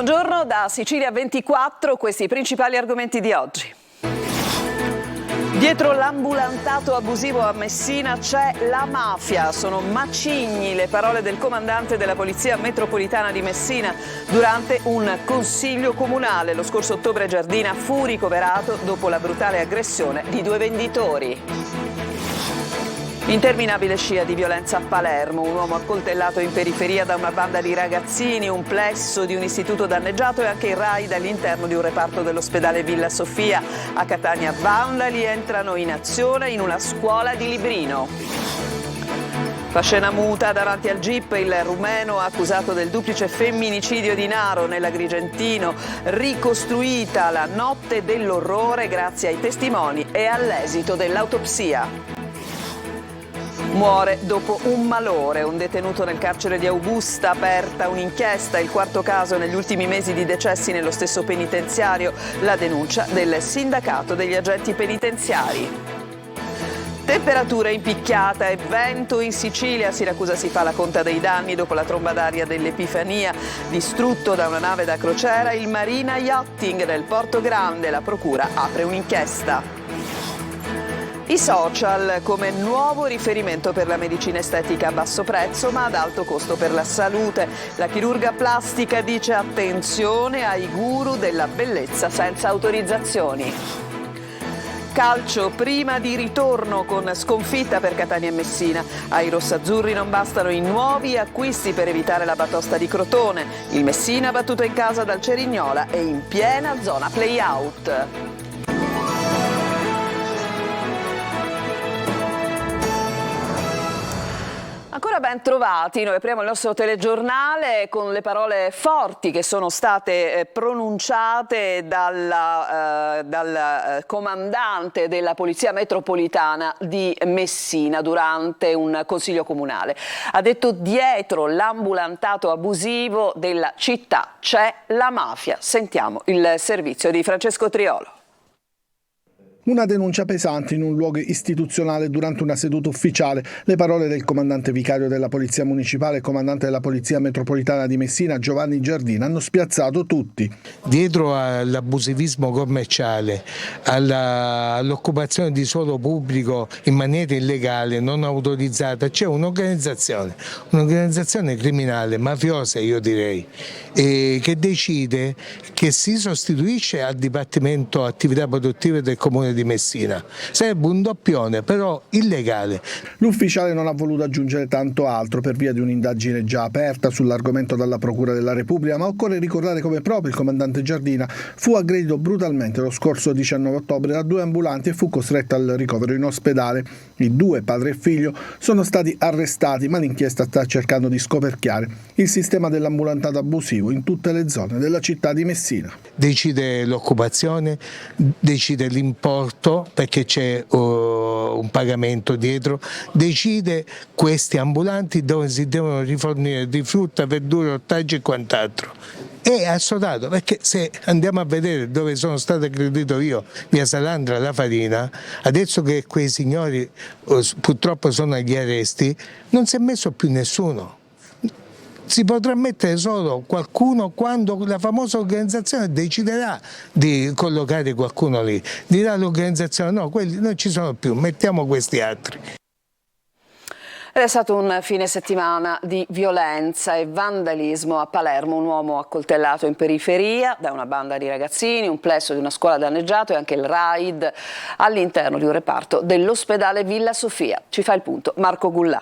Buongiorno da Sicilia 24, questi i principali argomenti di oggi. Dietro l'ambulantato abusivo a Messina c'è la mafia. Sono macigni le parole del comandante della Polizia Metropolitana di Messina durante un consiglio comunale. Lo scorso ottobre Giardina fu ricoverato dopo la brutale aggressione di 2 venditori. Interminabile scia di violenza a Palermo, un uomo accoltellato in periferia da una banda di ragazzini, un plesso di un istituto danneggiato e anche il raid all'interno di un reparto dell'ospedale Villa Sofia. A Catania vandali entrano in azione in una scuola di Librino. Fa scena muta davanti al GIP il rumeno accusato del duplice femminicidio di Naro nell'Agrigentino, ricostruita la notte dell'orrore grazie ai testimoni e all'esito dell'autopsia. Muore dopo un malore, un detenuto nel carcere di Augusta, aperta un'inchiesta, il 4º caso negli ultimi mesi di decessi nello stesso penitenziario, la denuncia del sindacato degli agenti penitenziari. Temperatura in picchiata e vento in Sicilia, a Siracusa si fa la conta dei danni dopo la tromba d'aria dell'Epifania, distrutto da una nave da crociera il Marina Yachting nel Porto Grande, la procura apre un'inchiesta. I social come nuovo riferimento per la medicina estetica a basso prezzo ma ad alto costo per la salute. La chirurga plastica dice attenzione ai guru della bellezza senza autorizzazioni. Calcio prima di ritorno con sconfitta per Catania e Messina. Ai rossazzurri non bastano i nuovi acquisti per evitare la batosta di Crotone. Il Messina battuto in casa dal Cerignola e in piena zona play-out. Ancora ben trovati, noi apriamo il nostro telegiornale con le parole forti che sono state pronunciate dal comandante della Polizia Metropolitana di Messina durante un consiglio comunale. Ha detto: dietro l'ambulantato abusivo della città c'è la mafia. Sentiamo il servizio di Francesco Triolo. Una denuncia pesante in un luogo istituzionale durante una seduta ufficiale. Le parole del comandante vicario della Polizia Municipale e comandante della Polizia Metropolitana di Messina, Giovanni Giardina, hanno spiazzato tutti. Dietro all'abusivismo commerciale, all'occupazione di suolo pubblico in maniera illegale, non autorizzata, c'è un'organizzazione criminale, mafiosa io direi, che decide, che si sostituisce al Dipartimento Attività Produttive del Comune di Messina. Sarebbe un doppione, però illegale. L'ufficiale non ha voluto aggiungere tanto altro per via di un'indagine già aperta sull'argomento dalla Procura della Repubblica, ma occorre ricordare come proprio il comandante Giardina fu aggredito brutalmente lo scorso 19 ottobre da 2 ambulanti e fu costretto al ricovero in ospedale. I 2, padre e figlio, sono stati arrestati, ma l'inchiesta sta cercando di scoperchiare il sistema dell'ambulantato abusivo in tutte le zone della città di Messina. Decide l'occupazione, decide l'importo perché c'è un pagamento dietro, decide questi ambulanti dove si devono rifornire di frutta, verdura, ortaggi e quant'altro. È assodato, perché se andiamo a vedere dove sono stato aggredito io, via Salandra, la Farina, adesso che quei signori purtroppo sono agli arresti, non si è messo più nessuno. Si potrà mettere solo qualcuno quando la famosa organizzazione deciderà di collocare qualcuno lì. Dirà l'organizzazione: no, quelli non ci sono più, mettiamo questi altri. È stato un fine settimana di violenza e vandalismo a Palermo, un uomo accoltellato in periferia da una banda di ragazzini, un plesso di una scuola danneggiato e anche il raid all'interno di un reparto dell'ospedale Villa Sofia. Ci fa il punto Marco Gullà.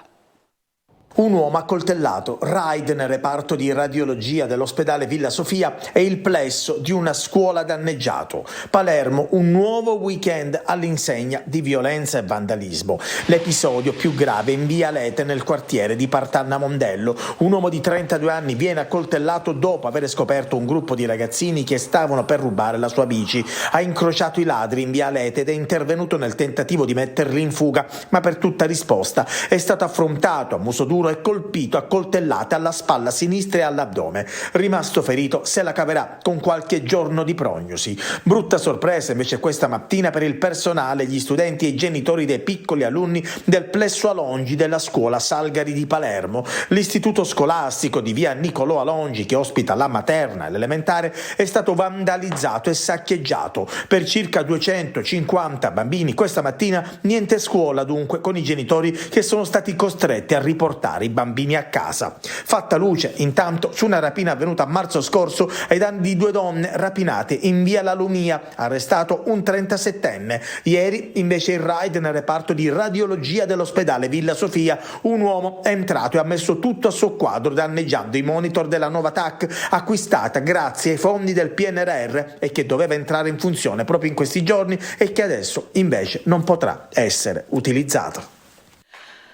Un uomo accoltellato, raid nel reparto di radiologia dell'ospedale Villa Sofia e il plesso di una scuola danneggiato. Palermo, un nuovo weekend all'insegna di violenza e vandalismo. L'episodio più grave in via Lete nel quartiere di Partanna Mondello. Un uomo di 32 anni viene accoltellato dopo aver scoperto un gruppo di ragazzini che stavano per rubare la sua bici. Ha incrociato i ladri in via Lete ed è intervenuto nel tentativo di metterli in fuga, ma per tutta risposta è stato affrontato a muso duro duro e colpito a coltellate alla spalla sinistra e all'addome. Rimasto ferito, se la caverà con qualche giorno di prognosi. Brutta sorpresa invece questa mattina per il personale, gli studenti e i genitori dei piccoli alunni del plesso Alongi della scuola Salgari di Palermo. L'istituto scolastico di via Niccolò Alongi, che ospita la materna e l'elementare, è stato vandalizzato e saccheggiato. Per circa 250 bambini questa mattina niente scuola dunque, con i genitori che sono stati costretti a riportare i bambini a casa. Fatta luce intanto su una rapina avvenuta a marzo scorso ai danni di 2 donne rapinate in via La Lumia, arrestato un 37enne. Ieri invece il raid nel reparto di radiologia dell'ospedale Villa Sofia, un uomo è entrato e ha messo tutto a soqquadro danneggiando i monitor della nuova TAC acquistata grazie ai fondi del PNRR e che doveva entrare in funzione proprio in questi giorni e che adesso invece non potrà essere utilizzato.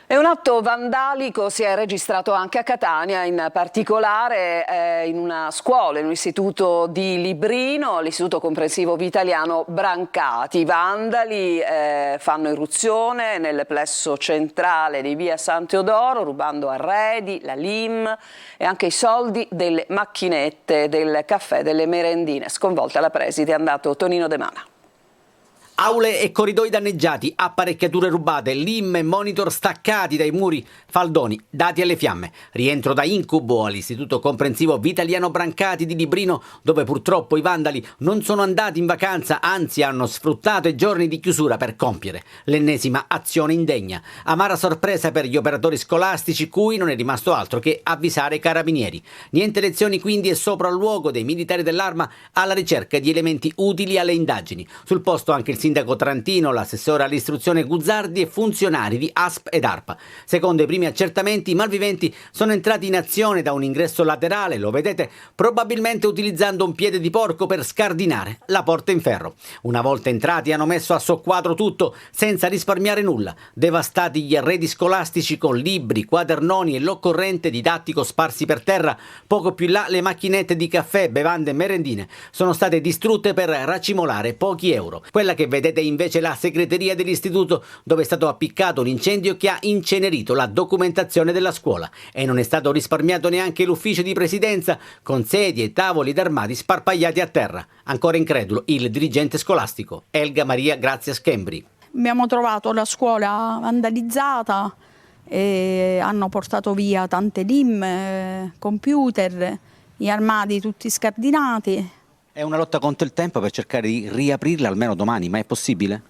E un atto vandalico si è registrato anche a Catania, in particolare in una scuola, in un istituto di Librino, l'istituto comprensivo Vitaliano Brancati. I vandali fanno irruzione nel plesso centrale di via San Teodoro, rubando arredi, la lim e anche i soldi delle macchinette del caffè, delle merendine. Sconvolta la preside è andato Tonino De Mana. Aule e corridoi danneggiati, apparecchiature rubate, lim e monitor staccati dai muri, faldoni dati alle fiamme. Rientro da incubo all'istituto comprensivo Vitaliano Brancati di Librino, dove purtroppo i vandali non sono andati in vacanza, anzi hanno sfruttato i giorni di chiusura per compiere l'ennesima azione indegna. Amara sorpresa per gli operatori scolastici, cui non è rimasto altro che avvisare i carabinieri. Niente lezioni quindi e sopralluogo dei militari dell'Arma alla ricerca di elementi utili alle indagini. Sul posto anche il sindaco Trantino, l'assessore all'istruzione Guzzardi e funzionari di ASP ed ARPA. Secondo i primi accertamenti, i malviventi sono entrati in azione da un ingresso laterale, lo vedete, probabilmente utilizzando un piede di porco per scardinare la porta in ferro. Una volta entrati hanno messo a soqquadro tutto senza risparmiare nulla. Devastati gli arredi scolastici con libri, quadernoni e l'occorrente didattico sparsi per terra. Poco più in là le macchinette di caffè, bevande e merendine sono state distrutte per racimolare pochi euro. Quella che vedete invece la segreteria dell'istituto, dove è stato appiccato un incendio che ha incenerito la documentazione della scuola, e non è stato risparmiato neanche l'ufficio di presidenza, con sedie e tavoli ed armadi sparpagliati a terra. Ancora incredulo il dirigente scolastico Elga Maria Grazia Schembri. Abbiamo trovato la scuola vandalizzata e hanno portato via tante lim, computer, gli armadi tutti scardinati. È una lotta contro il tempo per cercare di riaprirla almeno domani, ma è possibile?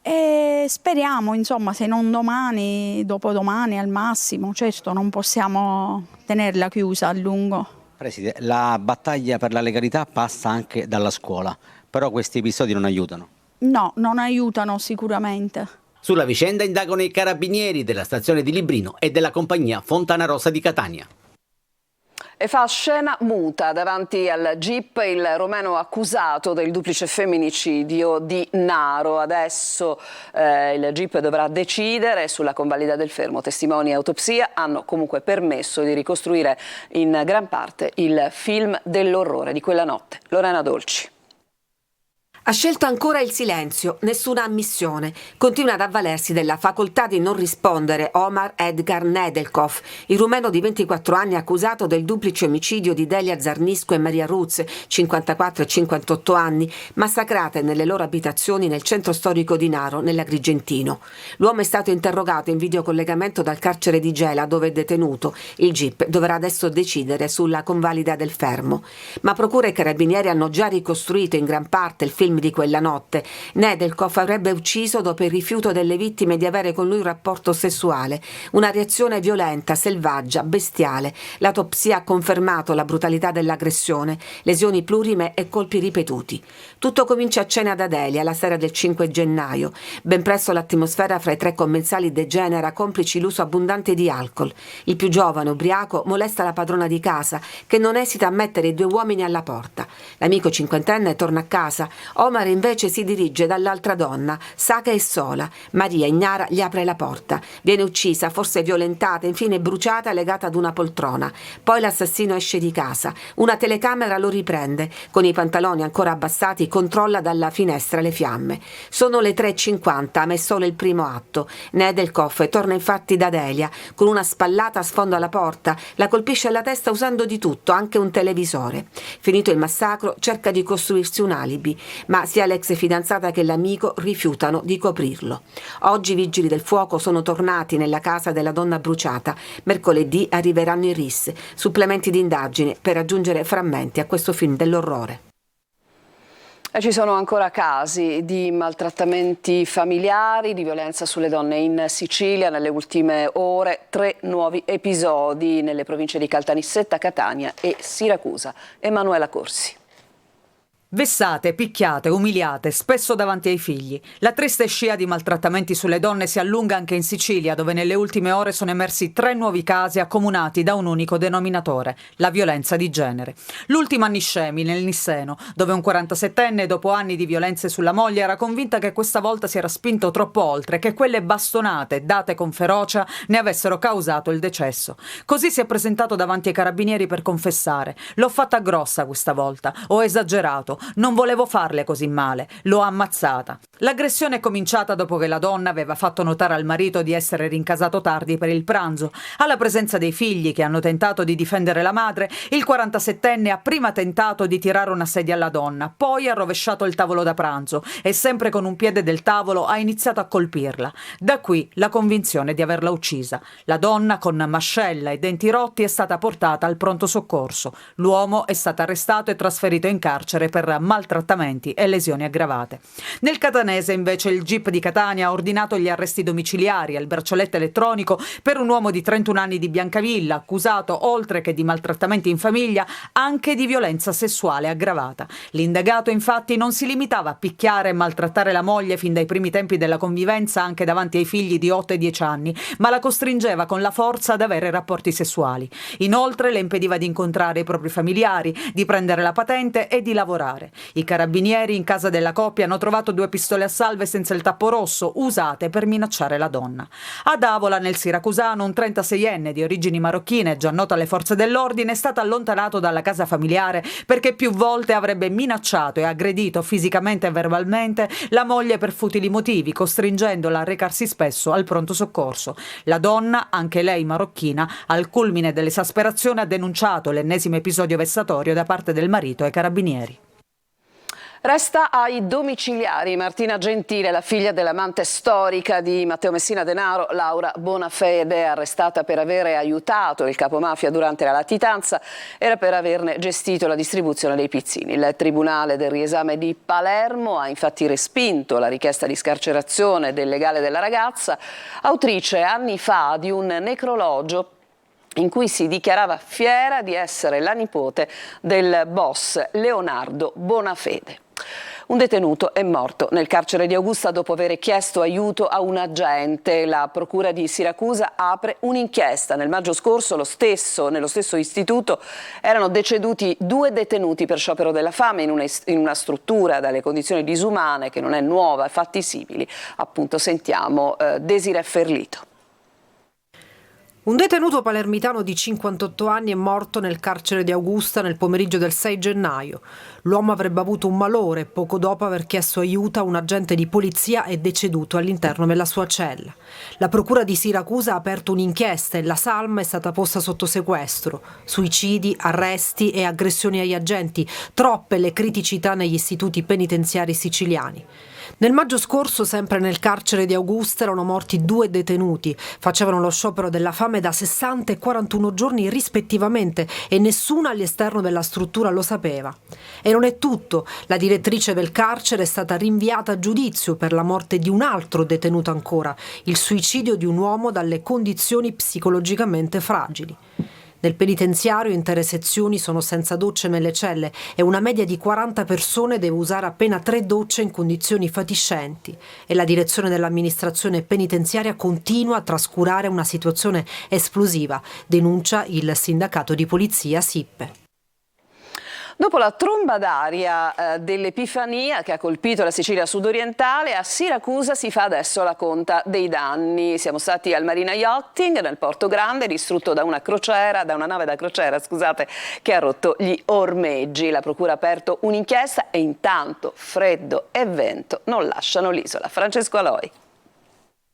E speriamo, insomma, se non domani, dopodomani al massimo. Certo, non possiamo tenerla chiusa a lungo. Preside, la battaglia per la legalità passa anche dalla scuola, però questi episodi non aiutano. No, non aiutano sicuramente. Sulla vicenda indagano i carabinieri della stazione di Librino e della compagnia Fontana Rossa di Catania. E fa scena muta davanti al GIP il romeno accusato del duplice femminicidio di Naro. Adesso il GIP dovrà decidere sulla convalida del fermo. Testimoni e autopsia hanno comunque permesso di ricostruire in gran parte il film dell'orrore di quella notte. Lorena Dolci. Ha scelto ancora il silenzio, nessuna ammissione. Continua ad avvalersi della facoltà di non rispondere Omar Edgar Nedelkov, il rumeno di 24 anni accusato del duplice omicidio di Delia Zarnisco e Maria Ruz, 54 e 58 anni, massacrate nelle loro abitazioni nel centro storico di Naro, nell'Agrigentino. L'uomo è stato interrogato in videocollegamento dal carcere di Gela, dove è detenuto. Il GIP dovrà adesso decidere sulla convalida del fermo. Ma procura e carabinieri hanno già ricostruito in gran parte il film di quella notte. Nedelkov avrebbe ucciso dopo il rifiuto delle vittime di avere con lui un rapporto sessuale. Una reazione violenta, selvaggia, bestiale. L'autopsia ha confermato la brutalità dell'aggressione, lesioni plurime e colpi ripetuti. Tutto comincia a cena da Delia la sera del 5 gennaio. Ben presto l'atmosfera fra i tre commensali degenera, complici l'uso abbondante di alcol. Il più giovane, ubriaco, molesta la padrona di casa, che non esita a mettere i due uomini alla porta. L'amico cinquantenne torna a casa, Omar invece si dirige dall'altra donna, sa che è sola. Maria, ignara, gli apre la porta. Viene uccisa, forse violentata, infine bruciata, legata ad una poltrona. Poi l'assassino esce di casa. Una telecamera lo riprende. Con i pantaloni ancora abbassati controlla dalla finestra le fiamme. Sono le 3:50, ma è solo il primo atto. Nedelkov torna infatti da Delia. Con una spallata sfonda la porta, la colpisce alla testa usando di tutto, anche un televisore. Finito il massacro, cerca di costruirsi un alibi, ma sia l'ex fidanzata che l'amico rifiutano di coprirlo. Oggi i vigili del fuoco sono tornati nella casa della donna bruciata. Mercoledì arriveranno i RIS, supplementi di indagine per aggiungere frammenti a questo film dell'orrore. E ci sono ancora casi di maltrattamenti familiari, di violenza sulle donne in Sicilia. Nelle ultime ore 3 nuovi episodi nelle province di Caltanissetta, Catania e Siracusa. Emanuela Corsi. Vessate, picchiate, umiliate, spesso davanti ai figli. La triste scia di maltrattamenti sulle donne si allunga anche in Sicilia, dove nelle ultime ore sono emersi 3 nuovi casi accomunati da un unico denominatore, la violenza di genere. L'ultimo a Niscemi, nel Nisseno, dove un 47enne, dopo anni di violenze sulla moglie, era convinta che questa volta si era spinto troppo oltre, che quelle bastonate, date con ferocia, ne avessero causato il decesso. Così si è presentato davanti ai carabinieri per confessare. L'ho fatta grossa questa volta, ho esagerato. Non volevo farle così male, l'ho ammazzata. L'aggressione è cominciata dopo che la donna aveva fatto notare al marito di essere rincasato tardi per il pranzo. Alla presenza dei figli che hanno tentato di difendere la madre, il 47enne ha prima tentato di tirare una sedia alla donna, poi ha rovesciato il tavolo da pranzo e sempre con un piede del tavolo ha iniziato a colpirla. Da qui la convinzione di averla uccisa. La donna, con mascella e denti rotti, è stata portata al pronto soccorso. L'uomo è stato arrestato e trasferito in carcere per maltrattamenti e lesioni aggravate. Nel catanese invece il GIP di Catania ha ordinato gli arresti domiciliari e il braccialetto elettronico per un uomo di 31 anni di Biancavilla, accusato oltre che di maltrattamenti in famiglia anche di violenza sessuale aggravata. L'indagato infatti non si limitava a picchiare e maltrattare la moglie fin dai primi tempi della convivenza anche davanti ai figli di 8 e 10 anni, ma la costringeva con la forza ad avere rapporti sessuali. Inoltre le impediva di incontrare i propri familiari, di prendere la patente e di lavorare. I carabinieri in casa della coppia hanno trovato 2 pistole a salve senza il tappo rosso, usate per minacciare la donna. Ad Avola, nel Siracusano, un 36enne di origini marocchine, già noto alle forze dell'ordine, è stato allontanato dalla casa familiare perché più volte avrebbe minacciato e aggredito fisicamente e verbalmente la moglie per futili motivi, costringendola a recarsi spesso al pronto soccorso. La donna, anche lei marocchina, al culmine dell'esasperazione ha denunciato l'ennesimo episodio vessatorio da parte del marito ai carabinieri. Resta ai domiciliari Martina Gentile, la figlia dell'amante storica di Matteo Messina Denaro, Laura Bonafede, arrestata per avere aiutato il capomafia durante la latitanza e per averne gestito la distribuzione dei pizzini. Il Tribunale del riesame di Palermo ha infatti respinto la richiesta di scarcerazione del legale della ragazza, autrice anni fa di un necrologio in cui si dichiarava fiera di essere la nipote del boss Leonardo Bonafede. Un detenuto è morto nel carcere di Augusta dopo aver chiesto aiuto a un agente. La procura di Siracusa apre un'inchiesta. Nel maggio scorso nello stesso istituto erano deceduti 2 detenuti per sciopero della fame in una struttura dalle condizioni disumane che non è nuova, fatti simili. Appunto sentiamo Desiree Ferlito. Un detenuto palermitano di 58 anni è morto nel carcere di Augusta nel pomeriggio del 6 gennaio. L'uomo avrebbe avuto un malore e poco dopo aver chiesto aiuto a un agente di polizia è deceduto all'interno della sua cella. La procura di Siracusa ha aperto un'inchiesta e la salma è stata posta sotto sequestro. Suicidi, arresti e aggressioni agli agenti, troppe le criticità negli istituti penitenziari siciliani. Nel maggio scorso, sempre nel carcere di Augusta, erano morti 2 detenuti. Facevano lo sciopero della fame da 60 e 41 giorni rispettivamente e nessuno all'esterno della struttura lo sapeva. E non è tutto. La direttrice del carcere è stata rinviata a giudizio per la morte di un altro detenuto ancora, il suicidio di un uomo dalle condizioni psicologicamente fragili. Nel penitenziario intere sezioni sono senza docce nelle celle e una media di 40 persone deve usare appena 3 docce in condizioni fatiscenti e la direzione dell'amministrazione penitenziaria continua a trascurare una situazione esplosiva, denuncia il sindacato di polizia SIPPE. Dopo la tromba d'aria dell'Epifania che ha colpito la Sicilia sudorientale, a Siracusa si fa adesso la conta dei danni. Siamo stati al Marina Yachting nel Porto Grande, distrutto da una nave da crociera, che ha rotto gli ormeggi. La procura ha aperto un'inchiesta e intanto freddo e vento non lasciano l'isola. Francesco Aloi.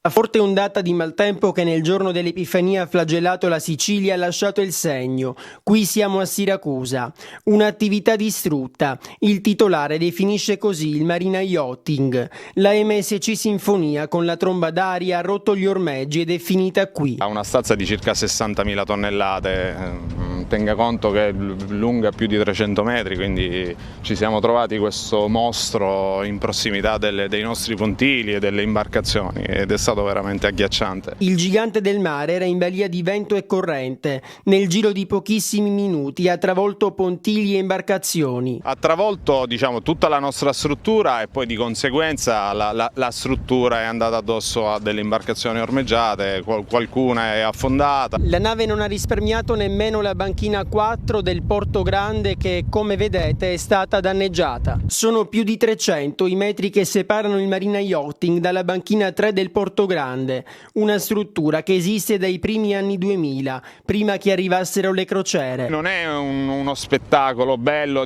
La forte ondata di maltempo che nel giorno dell'Epifania ha flagellato la Sicilia ha lasciato il segno. Qui siamo a Siracusa. Un'attività distrutta. Il titolare definisce così il Marina Yachting. La MSC Sinfonia con la tromba d'aria ha rotto gli ormeggi ed è finita qui. Ha una stazza di circa 60.000 tonnellate. Tenga conto che è lunga più di 300 metri, quindi ci siamo trovati questo mostro in prossimità dei nostri pontili e delle imbarcazioni ed è stato veramente agghiacciante. Il gigante del mare era in balia di vento e corrente. Nel giro di pochissimi minuti ha travolto pontili e imbarcazioni. Ha travolto tutta la nostra struttura e poi di conseguenza la struttura è andata addosso a delle imbarcazioni ormeggiate, qualcuna è affondata. La nave non ha risparmiato nemmeno la banchina 4 del Porto Grande che, come vedete, è stata danneggiata. Sono più di 300 i metri che separano il Marina Yachting dalla banchina 3 del Porto Grande, una struttura che esiste dai primi anni 2000, prima che arrivassero le crociere. Non è uno spettacolo bello,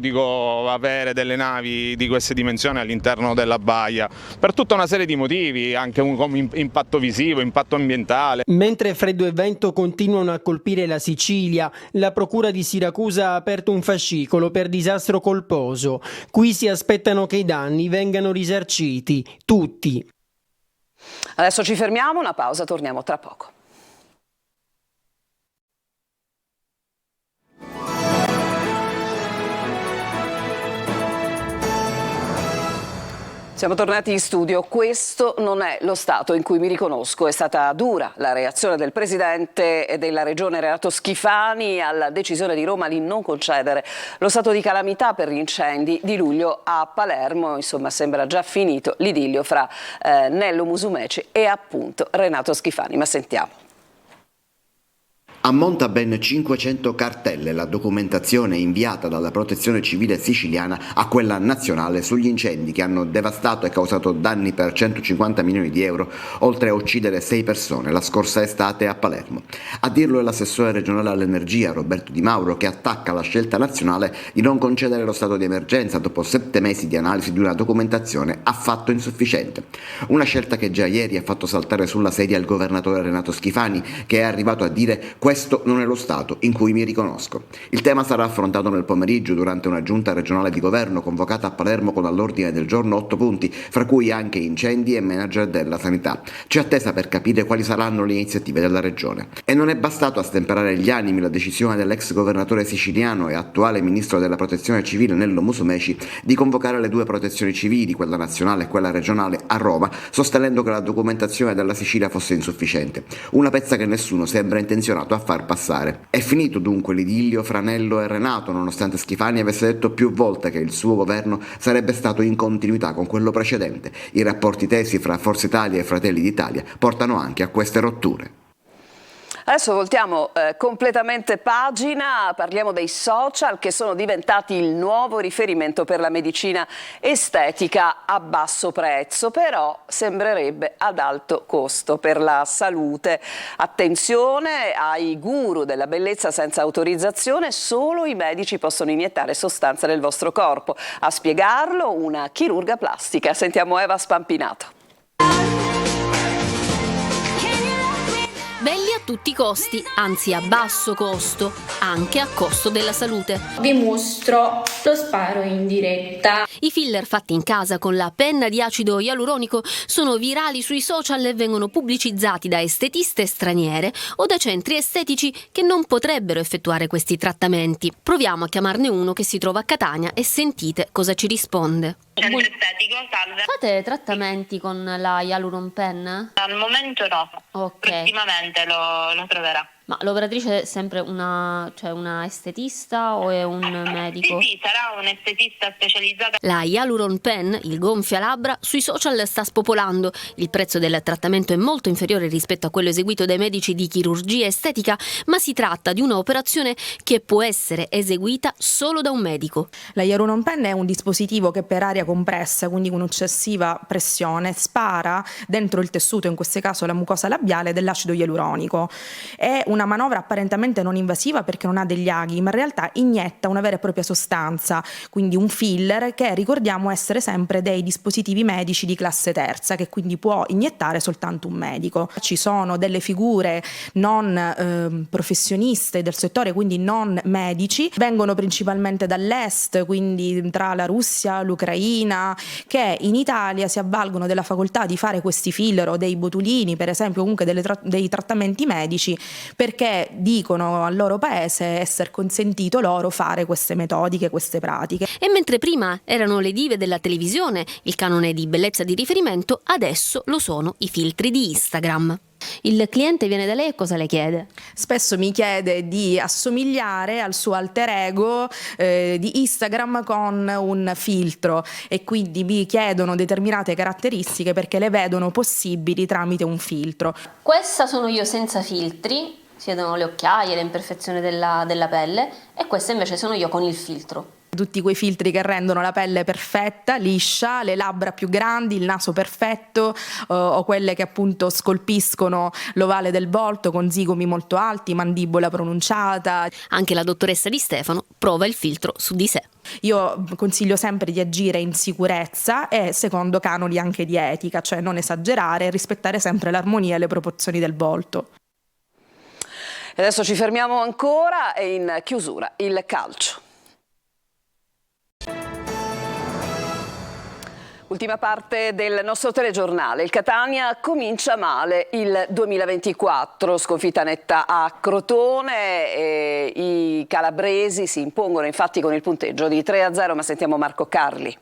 avere delle navi di queste dimensioni all'interno della baia, per tutta una serie di motivi, anche un impatto visivo, impatto ambientale. Mentre freddo e vento continuano a colpire la Sicilia, la Procura di Siracusa ha aperto un fascicolo per disastro colposo. Qui si aspettano che i danni vengano risarciti, tutti. Adesso ci fermiamo, una pausa, torniamo tra poco. Siamo tornati in studio. Questo non è lo stato in cui mi riconosco. È stata dura la reazione del presidente della regione Renato Schifani alla decisione di Roma di non concedere lo stato di calamità per gli incendi di luglio a Palermo. Insomma, sembra già finito l'idillio fra Nello Musumeci e appunto Renato Schifani. Ma sentiamo. Ammonta a ben 500 cartelle la documentazione inviata dalla Protezione Civile siciliana a quella nazionale sugli incendi che hanno devastato e causato danni per 150 milioni di euro, oltre a uccidere 6 persone la scorsa estate a Palermo. A dirlo è l'assessore regionale all'energia Roberto Di Mauro, che attacca la scelta nazionale di non concedere lo stato di emergenza dopo 7 mesi di analisi di una documentazione affatto insufficiente. Una scelta che già ieri ha fatto saltare sulla sedia il governatore Renato Schifani, che è arrivato a dire: questo non è lo stato in cui mi riconosco. Il tema sarà affrontato nel pomeriggio durante una giunta regionale di governo convocata a Palermo con all'ordine del giorno 8 punti, fra cui anche incendi e manager della sanità. C'è attesa per capire quali saranno le iniziative della regione. E non è bastato a stemperare gli animi la decisione dell'ex governatore siciliano e attuale ministro della protezione civile Nello Musumeci di convocare le 2 protezioni civili, quella nazionale e quella regionale, a Roma, sostenendo che la documentazione della Sicilia fosse insufficiente. Una pezza che nessuno sembra intenzionato a far passare. È finito dunque l'idillio fra Nello e Renato, nonostante Schifani avesse detto più volte che il suo governo sarebbe stato in continuità con quello precedente. I rapporti tesi fra Forza Italia e Fratelli d'Italia portano anche a queste rotture. Adesso voltiamo completamente pagina, parliamo dei social che sono diventati il nuovo riferimento per la medicina estetica a basso prezzo, però sembrerebbe ad alto costo per la salute. Attenzione ai guru della bellezza senza autorizzazione, solo i medici possono iniettare sostanze nel vostro corpo. A spiegarlo una chirurga plastica. Sentiamo Eva Spampinato. Belli a tutti i costi, anzi a basso costo, anche a costo della salute. Vi mostro lo sparo in diretta. I filler fatti in casa con la penna di acido ialuronico sono virali sui social e vengono pubblicizzati da estetiste straniere o da centri estetici che non potrebbero effettuare questi trattamenti. Proviamo a chiamarne uno che si trova a Catania e sentite cosa ci risponde. Centro estetico, salve. Fate trattamenti con la Hyaluron Pen? Al momento no. Ok. Prossimamente lo troverà. Ma l'operatrice è sempre una estetista o è un medico? Sì, sarà un estetista specializzata. La Hyaluron Pen, il gonfialabbra, sui social sta spopolando. Il prezzo del trattamento è molto inferiore rispetto a quello eseguito dai medici di chirurgia estetica, ma si tratta di un'operazione che può essere eseguita solo da un medico. La Hyaluron Pen è un dispositivo che per aria compressa, quindi con eccessiva pressione, spara dentro il tessuto, in questo caso la mucosa labiale, dell'acido ialuronico. È una manovra apparentemente non invasiva perché non ha degli aghi, ma in realtà inietta una vera e propria sostanza, quindi un filler che ricordiamo essere sempre dei dispositivi medici di classe terza, che quindi può iniettare soltanto un medico. Ci sono delle figure non professioniste del settore, quindi non medici, vengono principalmente dall'est, quindi tra la Russia, l'Ucraina, che in Italia si avvalgono della facoltà di fare questi filler o dei botulini, per esempio, comunque dei trattamenti medici, perché dicono al loro paese essere consentito loro fare queste metodiche, queste pratiche. E mentre prima erano le dive della televisione il canone di bellezza di riferimento, adesso lo sono i filtri di Instagram. Il cliente viene da lei e cosa le chiede? Spesso mi chiede di assomigliare al suo alter ego di Instagram con un filtro, e quindi mi chiedono determinate caratteristiche perché le vedono possibili tramite un filtro. Questa sono io senza filtri, si vedono le occhiaie, le imperfezioni della pelle, e questa invece sono io con il filtro. Tutti quei filtri che rendono la pelle perfetta, liscia, le labbra più grandi, il naso perfetto, o quelle che appunto scolpiscono l'ovale del volto con zigomi molto alti, mandibola pronunciata. Anche la dottoressa Di Stefano prova il filtro su di sé. Io consiglio sempre di agire in sicurezza e secondo canoni anche di etica, cioè non esagerare e rispettare sempre l'armonia e le proporzioni del volto. E adesso ci fermiamo ancora e in chiusura il calcio. Ultima parte del nostro telegiornale. Il Catania comincia male il 2024, sconfitta netta a Crotone e i calabresi si impongono infatti con il punteggio di 3-0, ma sentiamo Marco Carli.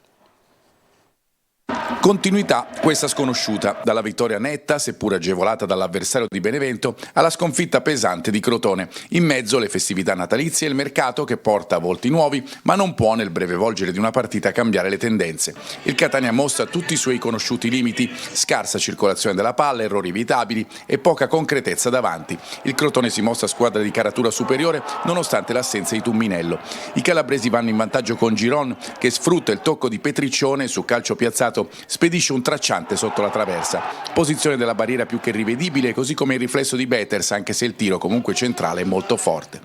Continuità questa sconosciuta, dalla vittoria netta, seppur agevolata dall'avversario di Benevento, alla sconfitta pesante di Crotone. In mezzo le festività natalizie e il mercato che porta volti nuovi, ma non può nel breve volgere di una partita cambiare le tendenze. Il Catania mostra tutti i suoi conosciuti limiti, scarsa circolazione della palla, errori evitabili e poca concretezza davanti. Il Crotone si mostra squadra di caratura superiore nonostante l'assenza di Tumminello. I calabresi vanno in vantaggio con Giron che sfrutta il tocco di Petriccione su calcio piazzato, spedisce un tracciante sotto la traversa. Posizione della barriera più che rivedibile, così come il riflesso di Betters, anche se il tiro comunque centrale è molto forte.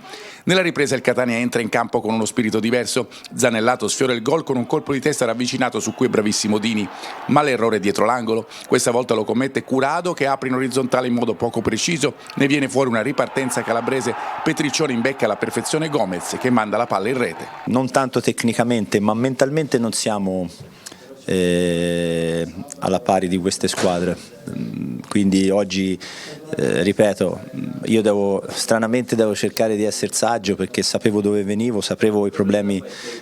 Nella ripresa il Catania entra in campo con uno spirito diverso. Zanellato sfiora il gol con un colpo di testa ravvicinato su cui è bravissimo Dini, ma l'errore dietro l'angolo. Questa volta lo commette Curado che apre in orizzontale in modo poco preciso, ne viene fuori una ripartenza calabrese. Petriccione imbecca alla perfezione Gomez che manda la palla in rete. Non tanto tecnicamente, ma mentalmente non siamo alla pari di queste squadre, quindi oggi ripeto, io stranamente devo cercare di essere saggio perché sapevo dove venivo, sapevo i problemi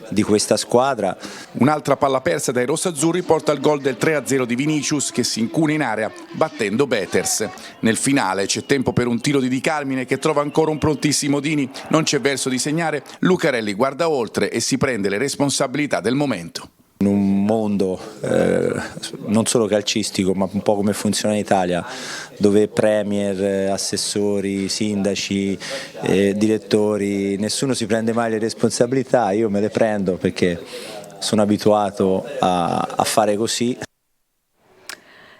di questa squadra. Un'altra palla persa dai rossazzurri porta al gol del 3-0 di Vinicius che si incuna in area battendo Betters. Nel finale c'è tempo per un tiro di Di Carmine che trova ancora un prontissimo Dini, non c'è verso di segnare, Lucarelli guarda oltre e si prende le responsabilità del momento. In un mondo non solo calcistico ma un po' come funziona in Italia, dove premier, assessori, sindaci, direttori, nessuno si prende mai le responsabilità, io me le prendo perché sono abituato a fare così.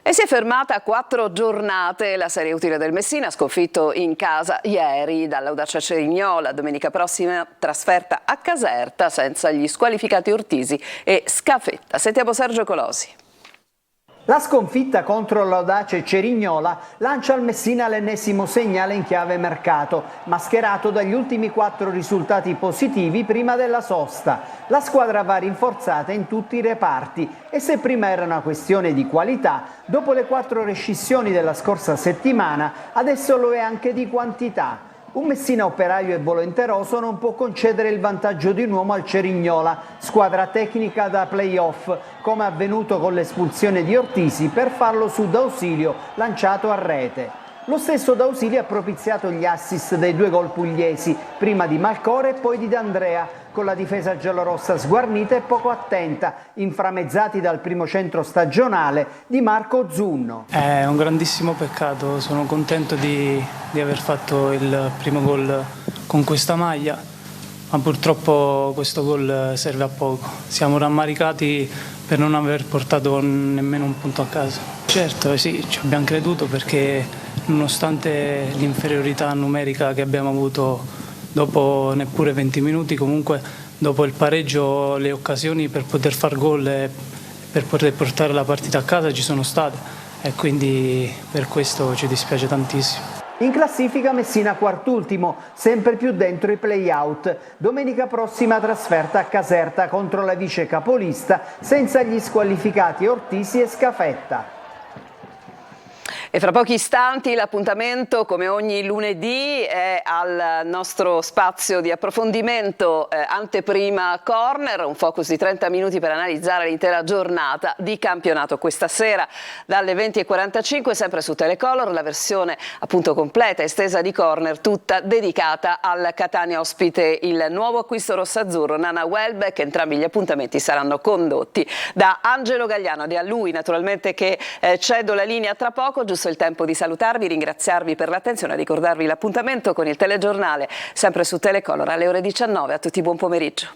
E si è fermata a 4 giornate la serie utile del Messina, sconfitto in casa ieri dall'Audace Cerignola. Domenica prossima trasferta a Caserta senza gli squalificati Ortisi e Scafetta. Sentiamo Sergio Colosi. La sconfitta contro l'Audace Cerignola lancia al Messina l'ennesimo segnale in chiave mercato, mascherato dagli ultimi 4 risultati positivi prima della sosta. La squadra va rinforzata in tutti i reparti e se prima era una questione di qualità, dopo le 4 rescissioni della scorsa settimana, adesso lo è anche di quantità. Un Messina operaio e volenteroso non può concedere il vantaggio di un uomo al Cerignola, squadra tecnica da play-off, come avvenuto con l'espulsione di Ortisi per farlo su d'ausilio lanciato a rete. Lo stesso D'Ausili ha propiziato gli assist dei 2 gol pugliesi, prima di Malcore e poi di D'Andrea, con la difesa giallorossa sguarnita e poco attenta, inframmezzati dal primo centro stagionale di Marco Zunno. È un grandissimo peccato, sono contento di aver fatto il primo gol con questa maglia, ma purtroppo questo gol serve a poco. Siamo rammaricati per non aver portato nemmeno un punto a casa. Certo, sì, ci abbiamo creduto perché nonostante l'inferiorità numerica che abbiamo avuto dopo neppure 20 minuti, comunque dopo il pareggio le occasioni per poter far gol e per poter portare la partita a casa ci sono state e quindi per questo ci dispiace tantissimo. In classifica Messina quart'ultimo, sempre più dentro i play-out. Domenica prossima trasferta a Caserta contro la vice capolista senza gli squalificati Ortisi e Scafetta. E fra pochi istanti l'appuntamento, come ogni lunedì, è al nostro spazio di approfondimento anteprima corner, un focus di 30 minuti per analizzare l'intera giornata di campionato. Questa sera dalle 20:45 sempre su Telecolor, la versione appunto completa, estesa di corner, tutta dedicata al Catania ospite il nuovo acquisto rossazzurro Nana Welbeck. Entrambi gli appuntamenti saranno condotti da Angelo Gagliano ed è a lui naturalmente che cedo la linea tra poco. Giusto il tempo di salutarvi, ringraziarvi per l'attenzione, ricordarvi l'appuntamento con il telegiornale sempre su Telecolor alle ore 19. A tutti buon pomeriggio.